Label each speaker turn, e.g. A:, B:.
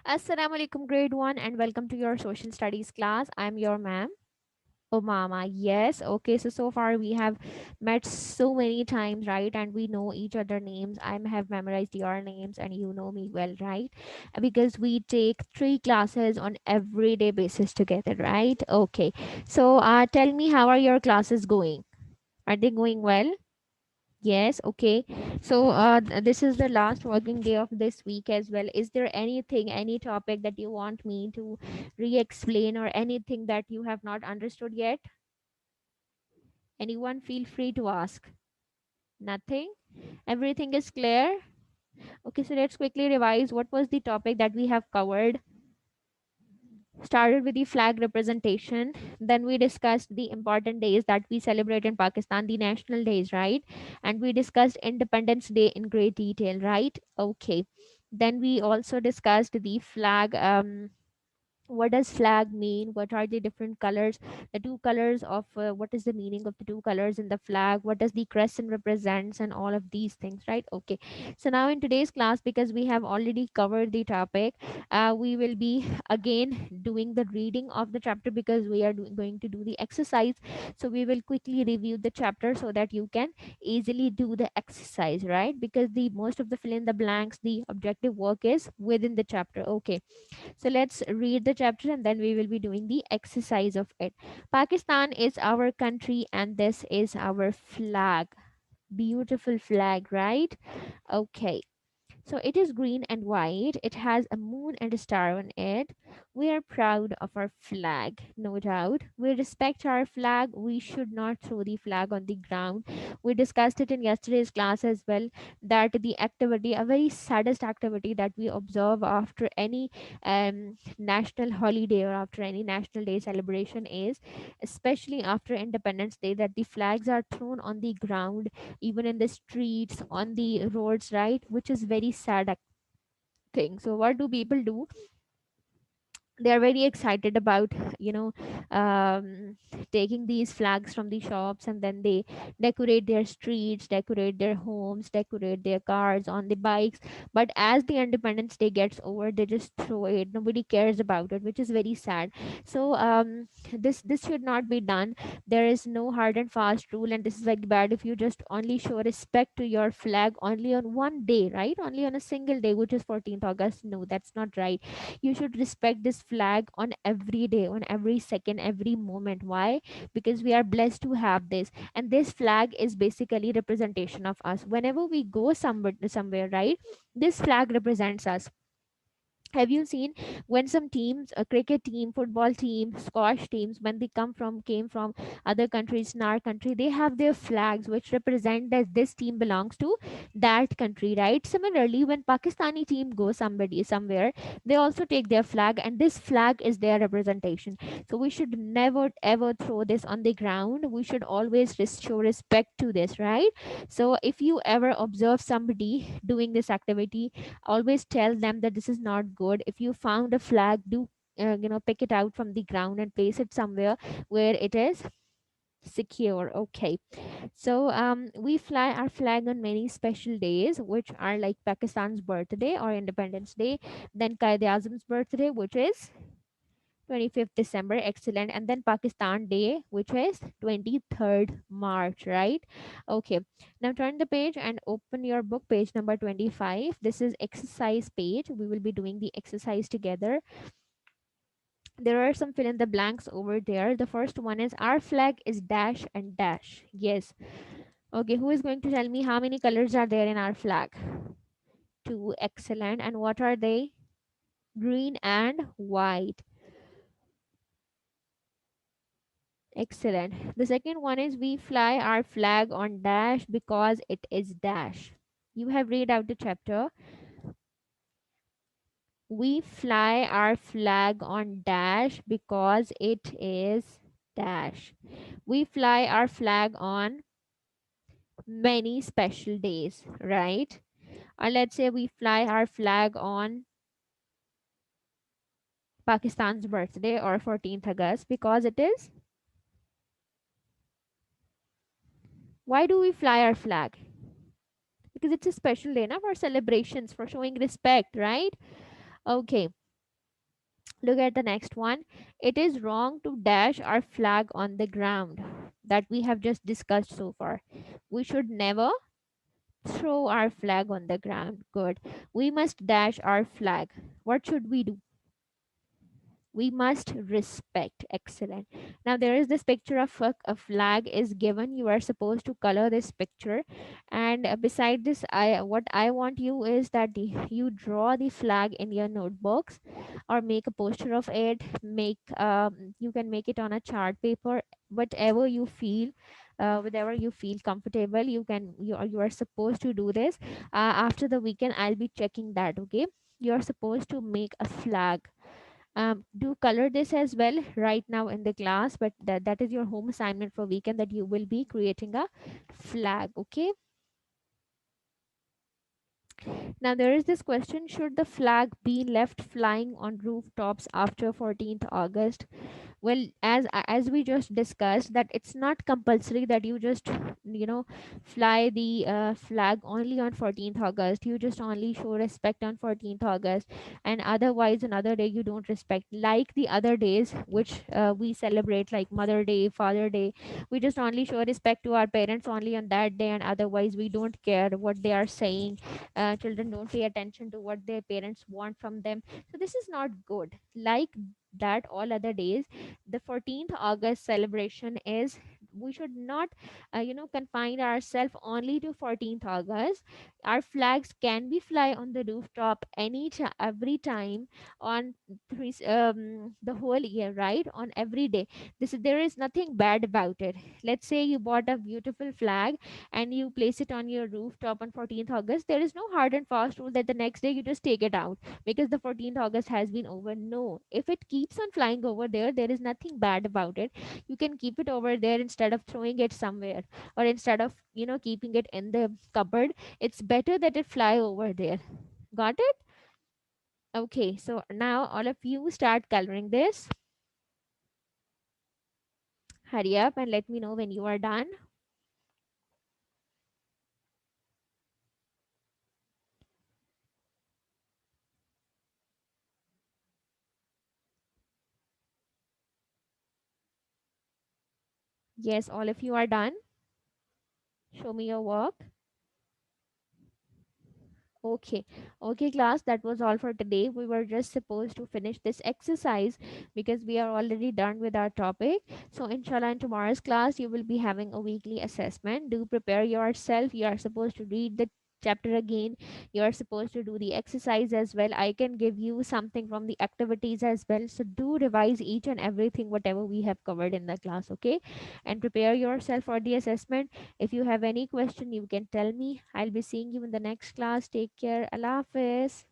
A: Assalamu alaikum, grade 1, and welcome to your social studies class. I'm your ma'am. Oh, mama. Yes. Okay. So far we have met so many times, right? And we know each other names. I have memorized your names, and you know me well, right? Because we take three classes on everyday basis together, right? Okay. So, tell me, how are your classes going? Are they going well? Yes, okay. So, this is the last working day of this week as well. Is there anything, any topic that you want me to re explain, or anything that you have not understood yet? Anyone, feel free to ask. Nothing? Everything is clear? Okay, so let's quickly revise what was the topic that we have covered. Started with the flag representation, then we discussed the important days that we celebrate in Pakistan, the national days, right? And we discussed Independence Day in great detail, right? Okay. Then we also discussed the flag. What does flag mean? What are the different colors, the two colors of, what is the meaning of the two colors in the flag? What does the crescent represents, and all of these things, right? Okay. So now in today's class, because we have already covered the topic, we will be again doing the reading of the chapter, because we are going to do the exercise. So we will quickly review the chapter so that you can easily do the exercise, right? Because the most of the fill in the blanks, the objective work is within the chapter. Okay, so let's read the chapter, and then we will be doing the exercise of it. Pakistan is our country, and this is our flag. Beautiful flag, right? Okay. So it is green and white. It has a moon and a star on it. We are proud of our flag, no doubt. We respect our flag. We should not throw the flag on the ground. We discussed it in yesterday's class as well, that the activity, a very saddest activity that we observe after any national holiday or after any national day celebration is, especially after Independence Day, that the flags are thrown on the ground, even in the streets, on the roads, right? Which is very sad thing. So what do people do? They are very excited about, you know taking these flags from the shops, and then they decorate their streets, decorate their homes, decorate their cars, on the bikes. But as the Independence Day gets over, they just throw it. Nobody cares about it, which is very sad. So, this should not be done. There is no hard and fast rule, and this is very bad if you just only show respect to your flag only on one day, right? Only on a single day, which is 14th August. No, that's not right. You should respect this flag on every day, on every second, every moment. Why? Because we are blessed to have this, and this flag is basically representation of us. Whenever we go somewhere, right, this flag represents us. Have you seen when some teams, a cricket team, football team, squash teams, when they came from other countries in our country, they have their flags which represent that this team belongs to that country, right? Similarly, when Pakistani team goes somewhere, they also take their flag, and this flag is their representation. So we should never ever throw this on the ground. We should always show respect to this, right? So if you ever observe somebody doing this activity, always tell them that this is not good. If you found a flag, do pick it out from the ground and place it somewhere where it is secure. Okay. So we fly our flag on many special days, which are like Pakistan's birthday or Independence Day, then Qaid Azam's birthday, which is 25th December, excellent. And then Pakistan Day, which is 23rd March, right? Okay. Now turn the page and open your book, page number 25. This is exercise page. We will be doing the exercise together. There are some fill in the blanks over there. The first one is our flag is dash and dash. Yes. Okay, who is going to tell me how many colors are there in our flag? Two, excellent. And what are they? Green and white. Excellent. The second one is we fly our flag on dash because it is dash. You have read out the chapter. We fly our flag on dash because it is dash. We fly our flag on many special days, right? Or let's say we fly our flag on Pakistan's birthday or 14th August because it is. Why do we fly our flag? Because it's a special day, now for celebrations, for showing respect, right? Okay. Look at the next one. It is wrong to dash our flag on the ground, that we have just discussed so far. We should never throw our flag on the ground. Good. We must dash our flag. What should we do? We must respect. Excellent. Now there is this picture of a flag is given. You are supposed to color this picture, and beside this, I what I want you is that you draw the flag in your notebooks, or make a poster of it. Make You can make it on a chart paper, whatever you feel. Whatever you feel comfortable, you are supposed to do this. After the weekend, I'll be checking that. Okay, you are supposed to make a flag. Do color this as well right now in the class, but that is your home assignment for weekend, that you will be creating a flag. Okay, now there is this question: should the flag be left flying on rooftops after 14th August? Well, as we just discussed, that it's not compulsory that you just fly the flag only on 14th August. You just only show respect on 14th August, and otherwise another day you don't respect, like the other days which we celebrate, like Mother Day, Father Day. We just only show respect to our parents only on that day, and otherwise we don't care what they are saying. Children don't pay attention to what their parents want from them. So this is not good. Like that, all other days, the 14th August celebration is, we should not confine ourselves only to 14th August. Our flags can be fly on the rooftop every time, on the whole year, right, on every day. There is nothing bad about it. Let's say you bought a beautiful flag and you place it on your rooftop on 14th August. There is no hard and fast rule that the next day you just take it out because the 14th August has been over. No, if it keeps on flying over there, there is nothing bad about it. You can keep it over there instead of throwing it somewhere, or instead of keeping it in the cupboard. It's better that it fly over there. Got it? Okay, so now all of you start coloring this. Hurry up and let me know when you are done. Yes, all of you are done. Show me your work. Okay, okay, class, that was all for today. We were just supposed to finish this exercise because we are already done with our topic. So, inshallah, in tomorrow's class, you will be having a weekly assessment. Do prepare yourself. You are supposed to read the chapter again. You are supposed to do the exercise as well. I can give you something from the activities as well. So, do revise each and everything, whatever we have covered in the class, okay? And prepare yourself for the assessment. If you have any question, you can tell me. I'll be seeing you in the next class. Take care. Allah Hafiz.